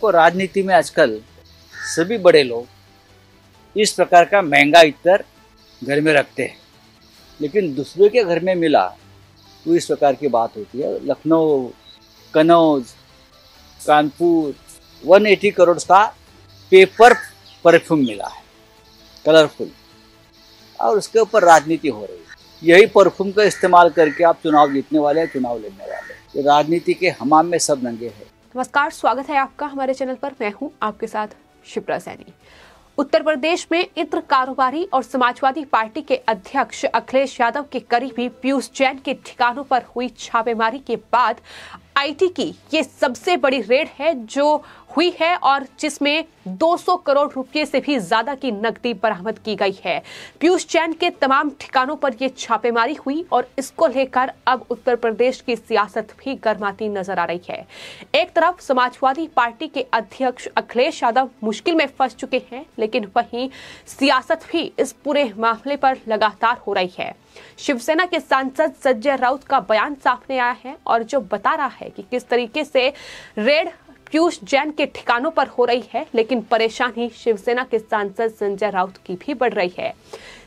देखो, राजनीति में आजकल सभी बड़े लोग इस प्रकार का महंगा इत्र घर में रखते हैं, लेकिन दूसरे के घर में मिला तो इस प्रकार की बात होती है। लखनऊ, कन्नौज, कानपुर 180 करोड़ का पेपर परफ्यूम मिला है, कलरफुल, और उसके ऊपर राजनीति हो रही है। यही परफ्यूम का इस्तेमाल करके आप चुनाव जीतने वाले हैं, चुनाव लड़ने वाले हैं। ये राजनीति के हमाम में सब नंगे हैं। नमस्कार, स्वागत है आपका हमारे चैनल पर। मैं हूं आपके साथ शिप्रा सैनी। उत्तर प्रदेश में इत्र कारोबारी और समाजवादी पार्टी के अध्यक्ष अखिलेश यादव के करीबी पीयूष जैन के ठिकानों पर हुई छापेमारी के बाद आईटी की ये सबसे बड़ी रेड है जो हुई है और जिसमें 200 करोड़ रुपए से भी ज्यादा की नकदी बरामद की गई है। पीयूष जैन के तमाम ठिकानों पर ये छापेमारी हुई और इसको लेकर अब उत्तर प्रदेश की सियासत भी गर्माती नजर आ रही है। एक तरफ समाजवादी पार्टी के अध्यक्ष अखिलेश यादव मुश्किल में फंस चुके हैं, लेकिन वहीं सियासत भी इस पूरे मामले पर लगातार हो रही है। शिवसेना के सांसद संजय राउत का बयान सामने आया है और जो बता रहा है कि किस तरीके से रेड पीयूष जैन के ठिकानों पर हो रही है, लेकिन परेशानी शिवसेना के सांसद संजय राउत की भी बढ़ रही है।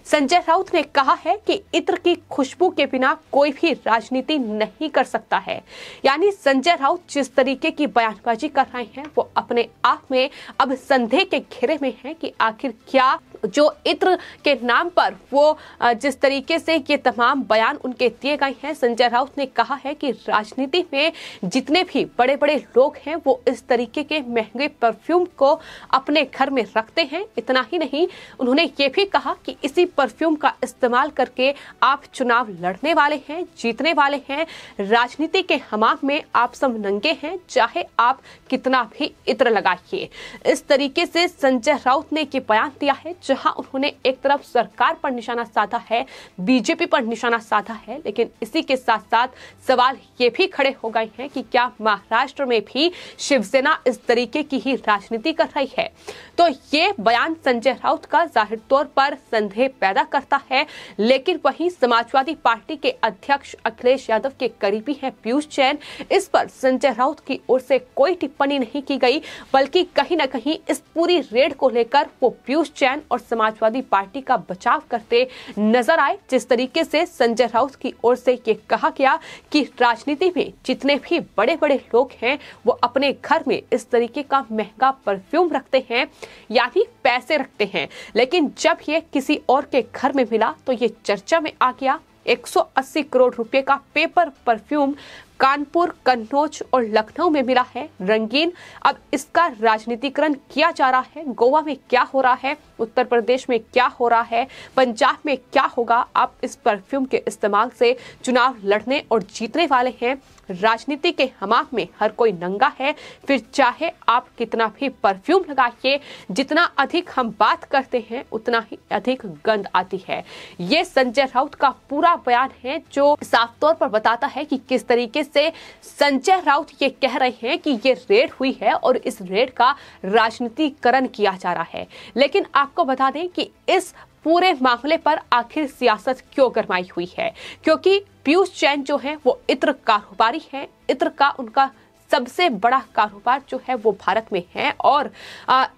संजय राउत ने कहा है कि इत्र की खुशबू के बिना कोई भी राजनीति नहीं कर सकता है। यानी संजय राउत जिस तरीके की बयानबाजी कर रहे हैं वो अपने आप में अब संदेह के घेरे में है कि आखिर क्या जो इत्र के नाम पर वो जिस तरीके से ये तमाम बयान उनके दिए गए हैं। संजय राउत ने कहा है कि राजनीति में जितने भी बड़े बड़े लोग हैं वो इस तरीके के महंगे परफ्यूम को अपने घर में रखते हैं। इतना ही नहीं, उन्होंने ये भी कहा कि इसी परफ्यूम का इस्तेमाल करके आप चुनाव लड़ने वाले हैं, जीतने वाले हैं। राजनीति के हमाम में आप सब नंगे हैं, चाहे आप कितना भी इत्र लगाइए। इस तरीके से संजय राउत ने ये बयान दिया है, जहां उन्होंने एक तरफ सरकार पर निशाना साधा है, बीजेपी पर निशाना साधा है, लेकिन इसी के साथ साथ सवाल ये भी खड़े हो गए हैं कि क्या महाराष्ट्र में भी शिवसेना इस तरीके की ही राजनीति कर रही है। तो ये बयान संजय राउत का जाहिर तौर पर संदेह पैदा करता है, लेकिन वहीं समाजवादी पार्टी के अध्यक्ष अखिलेश यादव के करीबी हैं पीयूष जैन। इस पर संजय राउत की ओर से कोई टिप्पणी नहीं की गई, बल्कि कहीं न कहीं इस पूरी रेड को लेकर वो पीयूष जैन और समाजवादी पार्टी का बचाव करते नजर आए। जिस तरीके से संजय राउत की ओर से ये कहा गया कि राजनीति में जितने भी बड़े बड़े लोग हैं वो अपने घर में इस तरीके का महंगा परफ्यूम रखते हैं, यानी पैसे रखते हैं, लेकिन जब ये किसी और के घर में मिला तो ये चर्चा में आ गया। 180 करोड़ रुपए का पेपर परफ्यूम कानपुर, कन्नौज और लखनऊ में मिला है, रंगीन। अब इसका राजनीतिकरण किया जा रहा है। गोवा में क्या हो रहा है, उत्तर प्रदेश में क्या हो रहा है, पंजाब में क्या होगा। आप इस परफ्यूम के इस्तेमाल से चुनाव लड़ने और जीतने वाले हैं। राजनीति के हमाम में हर कोई नंगा है, फिर चाहे आप कितना भी परफ्यूम लगाइए, जितना अधिक हम बात करते हैं उतना ही अधिक गंध आती है। ये संजय राउत का पूरा बयान है जो साफ तौर पर बताता है कि किस तरीके से संजय राउत ये कह रहे हैं कि ये रेड हुई है और इस रेड का राजनीतिकरण किया जा रहा है। लेकिन आपको बता दें कि इस पूरे मामले पर आखिर सियासत क्यों गरमाई हुई है, क्योंकि पीयूष जैन जो है वो इत्र कारोबारी है। इत्र का उनका सबसे बड़ा कारोबार जो है वो भारत में है और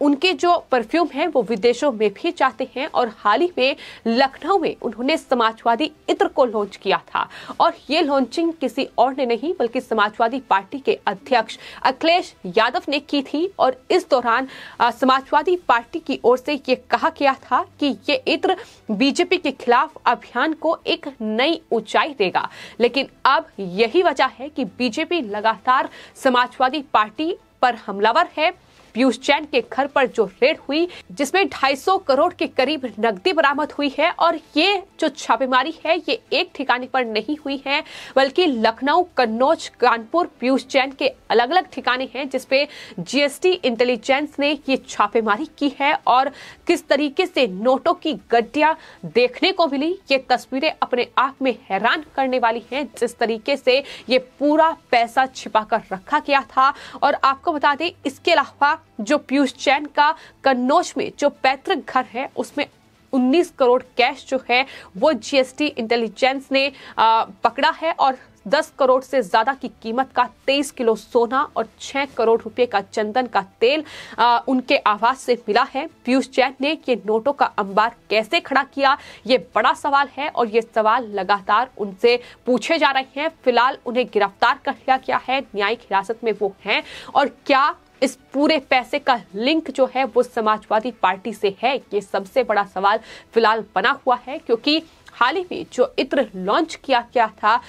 उनके जो परफ्यूम है वो विदेशों में भी जाते हैं। और हाल ही में लखनऊ में उन्होंने समाजवादी इत्र को लॉन्च किया था और ये लॉन्चिंग किसी और ने नहीं बल्कि समाजवादी पार्टी के अध्यक्ष अखिलेश यादव ने की थी। और इस दौरान समाजवादी पार्टी की ओर से ये कहा गया था कि ये इत्र बीजेपी के खिलाफ अभियान को एक नई ऊंचाई देगा। लेकिन अब यही वजह है कि बीजेपी लगातार समाजवादी पार्टी पर हमलावर है। पीयूष जैन के घर पर जो रेड हुई जिसमें 250 करोड़ के करीब नकदी बरामद हुई है और ये जो छापेमारी है ये एक ठिकाने पर नहीं हुई है बल्कि लखनऊ, कन्नौज, कानपुर, पीयूष जैन के अलग अलग ठिकाने हैं जिसपे जीएसटी इंटेलिजेंस ने ये छापेमारी की है। और किस तरीके से नोटों की गड्डियां देखने को मिली, ये तस्वीरें अपने आप में हैरान करने वाली हैं। जिस तरीके से ये पूरा पैसा छिपा कर रखा गया था। और आपको बता दें इसके अलावा जो पीयूष जैन का कन्नौज में जो पैतृक घर है उसमें 19 करोड़ कैश जो है वो जीएसटी इंटेलिजेंस ने पकड़ा है। और 10 करोड़ से ज्यादा की कीमत का 23 किलो सोना और 6 करोड़ रुपए का चंदन का तेल उनके आवास से मिला है। पीयूष जैन ने ये नोटों का अंबार कैसे खड़ा किया, ये बड़ा सवाल है और ये सवाल लगातार उनसे पूछे जा रहे हैं। फिलहाल उन्हें गिरफ्तार कर लिया गया है, न्यायिक हिरासत में वो हैं और क्या इस पूरे पैसे का लिंक जो है वो समाजवादी पार्टी से है, ये सबसे बड़ा सवाल फिलहाल बना हुआ है। क्योंकि हाल ही में जो इत्र लॉन्च किया गया था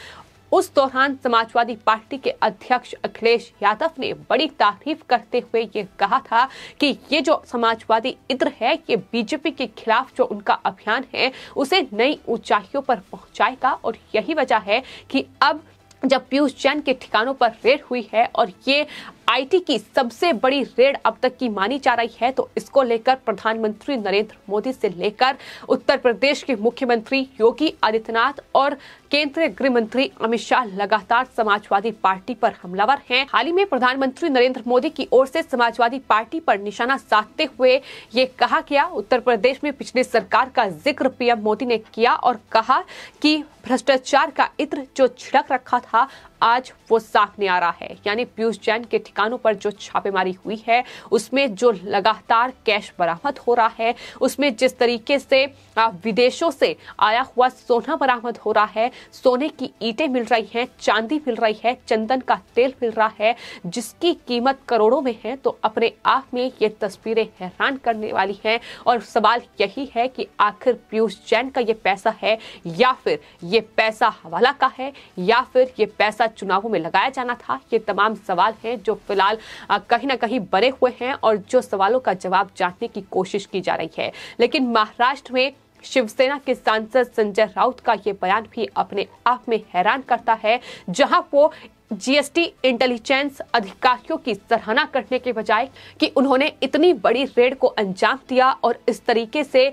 उस दौरान समाजवादी पार्टी के अध्यक्ष अखिलेश यादव ने बड़ी तारीफ करते हुए ये कहा था कि ये जो समाजवादी इत्र है ये बीजेपी के खिलाफ जो उनका अभियान है उसे नई ऊंचाइयों पर पहुंचाएगा। और यही वजह है कि अब जब पीयूष जैन के ठिकानों पर रेड हुई है और ये आईटी की सबसे बड़ी रेड अब तक की मानी जा रही है, तो इसको लेकर प्रधानमंत्री नरेंद्र मोदी से लेकर उत्तर प्रदेश के मुख्यमंत्री योगी आदित्यनाथ और केंद्रीय गृह मंत्री अमित शाह लगातार समाजवादी पार्टी पर हमलावर हैं। हाल ही में प्रधानमंत्री नरेंद्र मोदी की ओर से समाजवादी पार्टी पर निशाना साधते हुए ये कहा गया, उत्तर प्रदेश में पिछली सरकार का जिक्र पीएम मोदी ने किया और कहा कि भ्रष्टाचार का इत्र जो छिड़क रखा था आज वो सामने आ रहा है। यानी पीयूष जैन के ठिकानों पर जो छापेमारी हुई है उसमें जो लगातार कैश बरामद हो रहा है, उसमें जिस तरीके से विदेशों से आया हुआ सोना बरामद हो रहा है, सोने की ईंटें मिल रही हैं, चांदी मिल रही है, चंदन का तेल मिल रहा है जिसकी कीमत करोड़ों में है, तो अपने आप में ये तस्वीरें हैरान करने वाली हैं। और सवाल यही है कि आखिर पीयूष जैन का ये पैसा है या फिर ये पैसा हवाला का है या फिर ये पैसा चुनावों में लगाया जाना था। ये तमाम सवाल हैं जो फिलहाल कहीं ना कहीं बने हुए हैं और जो सवालों का जवाब जानने की कोशिश की जा रही है। लेकिन महाराष्ट्र में शिवसेना के सांसद संजय राउत का ये बयान भी अपने आप में हैरान करता है, जहां वो जीएसटी इंटेलिजेंस अधिकारियों की सराहना करने के बजाय कि उन्होंने इतनी बड़ी रेड को अंजाम दिया और इस तरीके से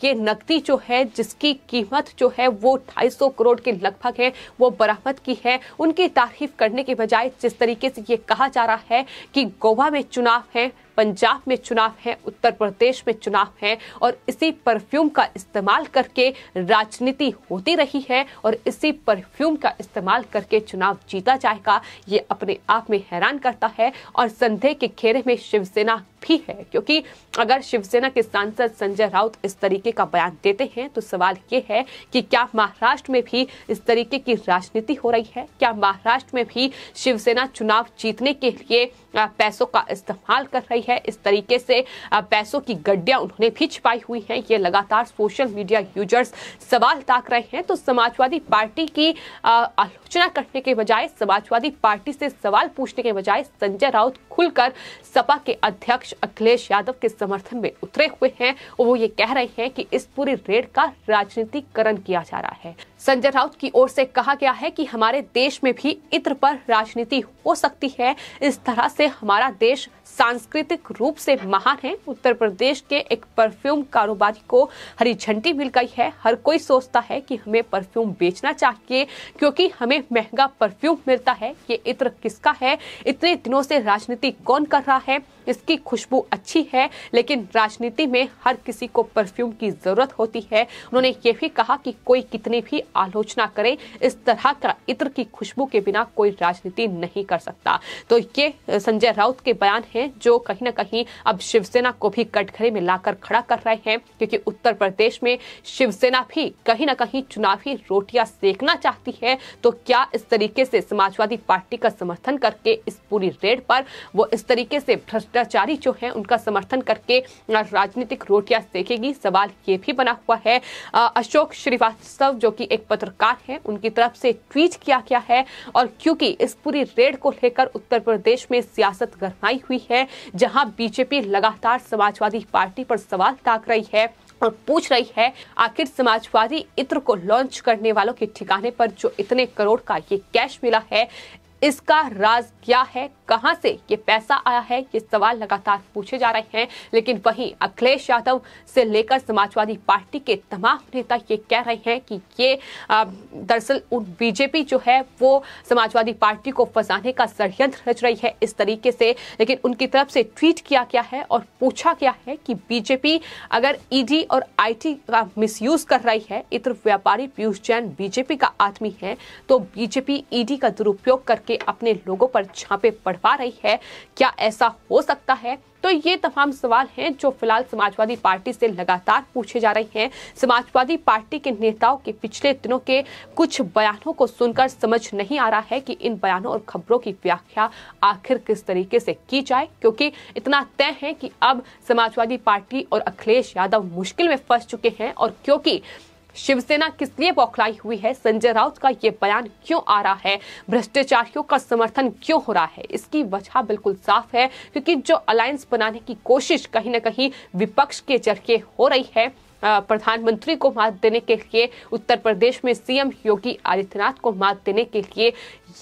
ये नकदी जो है जिसकी कीमत जो है वो 250 करोड़ के लगभग है वो बरामद की है, उनकी तारीफ करने के बजाय जिस तरीके से ये कहा जा रहा है कि गोवा में चुनाव है, पंजाब में चुनाव है, उत्तर प्रदेश में चुनाव है और इसी परफ्यूम का इस्तेमाल करके राजनीति होती रही है और इसी परफ्यूम का इस्तेमाल करके चुनाव जीता जाएगा, ये अपने आप में हैरान करता है। और संदेह के घेरे में शिवसेना भी है, क्योंकि अगर शिवसेना के सांसद संजय राउत इस तरीके का बयान देते हैं तो सवाल ये है कि क्या महाराष्ट्र में भी इस तरीके की राजनीति हो रही है? क्या महाराष्ट्र में भी शिवसेना चुनाव जीतने के लिए पैसों का इस्तेमाल कर रही है? इस तरीके से पैसों की गड्डियां उन्होंने भी छिपाई हुई हैं, ये लगातार सोशल मीडिया यूजर्स सवाल ताक रहे हैं। तो समाजवादी पार्टी की आलोचना करने के बजाय, समाजवादी पार्टी से सवाल पूछने के बजाय संजय राउत खुलकर सपा के अध्यक्ष अखिलेश यादव के समर्थन में उतरे हुए हैं और वो ये कह रहे हैं कि इस पूरी रेड का राजनीतिकरण किया जा रहा है। संजय राउत की ओर से कहा गया है कि हमारे देश में भी इत्र पर राजनीति हो सकती है, इस तरह से हमारा देश सांस्कृतिक रूप से महान है। उत्तर प्रदेश के एक परफ्यूम कारोबारी को हरी झंडी मिल गई है। हर कोई सोचता है कि हमें परफ्यूम बेचना चाहिए क्योंकि हमें महंगा परफ्यूम मिलता है। ये इत्र किसका है? इतने दिनों से राजनीति कौन कर रहा है? इसकी खुशबू अच्छी है, लेकिन राजनीति में हर किसी को परफ्यूम की जरूरत होती है। उन्होंने ये भी कहा कि कोई कितनी भी आलोचना करे, इस तरह का इत्र की खुशबू के बिना कोई राजनीति नहीं कर सकता। तो ये संजय राउत के बयान हैं जो कहीं ना कहीं अब शिवसेना को भी कटघरे में लाकर खड़ा कर रहे हैं, क्योंकि उत्तर प्रदेश में शिवसेना भी कहीं ना कहीं चुनावी रोटियां सेकना चाहती है। तो क्या इस तरीके से समाजवादी पार्टी का समर्थन करके इस पूरी रेड पर वो इस तरीके से भ्रष्टाचारी जो है उनका समर्थन करके राजनीतिक रोटियां सेकेगी? सवाल ये भी बना हुआ है। अशोक श्रीवास्तव जो कि एक पत्रकार है, उनकी तरफ से ट्वीट किया गया है और क्योंकि इस पूरी रेड को लेकर उत्तर प्रदेश में सियासत गरमाई हुई है, जहां बीजेपी लगातार समाजवादी पार्टी पर सवाल ताक रही है और पूछ रही है आखिर समाजवादी इत्र को लॉन्च करने वालों के ठिकाने पर जो इतने करोड़ का ये कैश मिला है, इसका राज क्या है, कहां से ये पैसा आया है, ये सवाल लगातार पूछे जा रहे हैं। लेकिन वहीं अखिलेश यादव से लेकर समाजवादी पार्टी के तमाम नेता ये कह रहे हैं कि ये दरअसल बीजेपी जो है वो समाजवादी पार्टी को फंसाने का षड्यंत्र रच रही है इस तरीके से। लेकिन उनकी तरफ से ट्वीट किया गया है और पूछा गया है कि बीजेपी अगर ईडी और आईटी का मिसयूज कर रही है, इत्र व्यापारी पीयूष जैन बीजेपी का आदमी है, तो बीजेपी ईडी का दुरुपयोग करके अपने लोगों पर छापे पड़वा रही है। क्या ऐसा हो सकता है? तो ये तमाम सवाल हैं जो फिलहाल समाजवादी पार्टी से लगातार पूछे जा रहे हैं। समाजवादी पार्टी के नेताओं के पिछले दिनों के कुछ बयानों को सुनकर समझ नहीं आ रहा है कि इन बयानों और खबरों की व्याख्या आखिर किस तरीके से की जाए, क्योंकि इतना तय है कि अब समाजवादी पार्टी और अखिलेश यादव मुश्किल में फंस चुके हैं। और क्योंकि शिवसेना किस लिए बौखलाई हुई है, संजय राउत का ये बयान क्यों आ रहा है, भ्रष्टाचारियों का समर्थन क्यों हो रहा है, इसकी वजह बिल्कुल साफ है। क्योंकि जो अलायंस बनाने की कोशिश कहीं न कहीं विपक्ष के जरिए हो रही है, प्रधानमंत्री को मात देने के लिए, उत्तर प्रदेश में सीएम योगी आदित्यनाथ को मात देने के लिए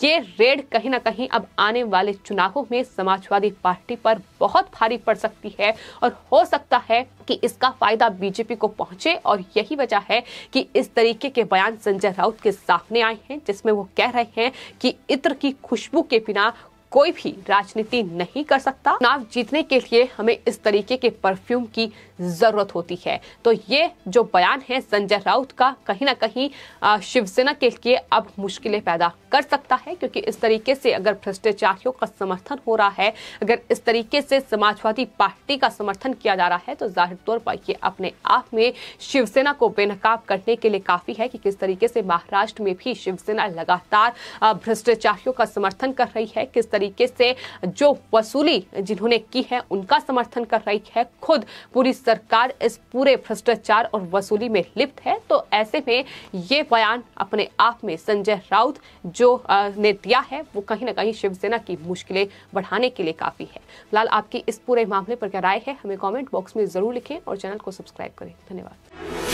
ये रेड कहीं ना कहीं अब आने वाले चुनावों में समाजवादी पार्टी पर बहुत भारी पड़ सकती है। और हो सकता है कि इसका फायदा बीजेपी को पहुंचे। और यही वजह है कि इस तरीके के बयान संजय राउत के सामने आए हैं, जिसमें वो कह रहे हैं कि इत्र की खुशबू के बिना कोई भी राजनीति नहीं कर सकता। चुनाव जीतने के लिए हमें इस तरीके के परफ्यूम की जरूरत होती है। तो ये जो बयान है संजय राउत का, कहीं ना कहीं शिवसेना के लिए अब मुश्किलें पैदा कर सकता है। क्योंकि इस तरीके से अगर भ्रष्टाचारियों का समर्थन हो रहा है, अगर इस तरीके से समाजवादी पार्टी का समर्थन किया जा रहा है, तो जाहिर तौर पर ये अपने आप में शिवसेना को बेनकाब करने के लिए काफी है कि किस तरीके से महाराष्ट्र में भी शिवसेना लगातार भ्रष्टाचारियों का समर्थन कर रही है, किस तरीके से जो वसूली जिन्होंने की है उनका समर्थन कर रही है। खुद पूरी सरकार इस पूरे भ्रष्टाचार और वसूली में लिप्त है। तो ऐसे में ये बयान अपने आप में संजय राउत जो ने दिया है, वो कहीं ना कहीं शिवसेना की मुश्किलें बढ़ाने के लिए काफी है। फिलहाल आपकी इस पूरे मामले पर क्या राय है, हमें कमेंट बॉक्स में जरूर लिखें और चैनल को सब्सक्राइब करें। धन्यवाद।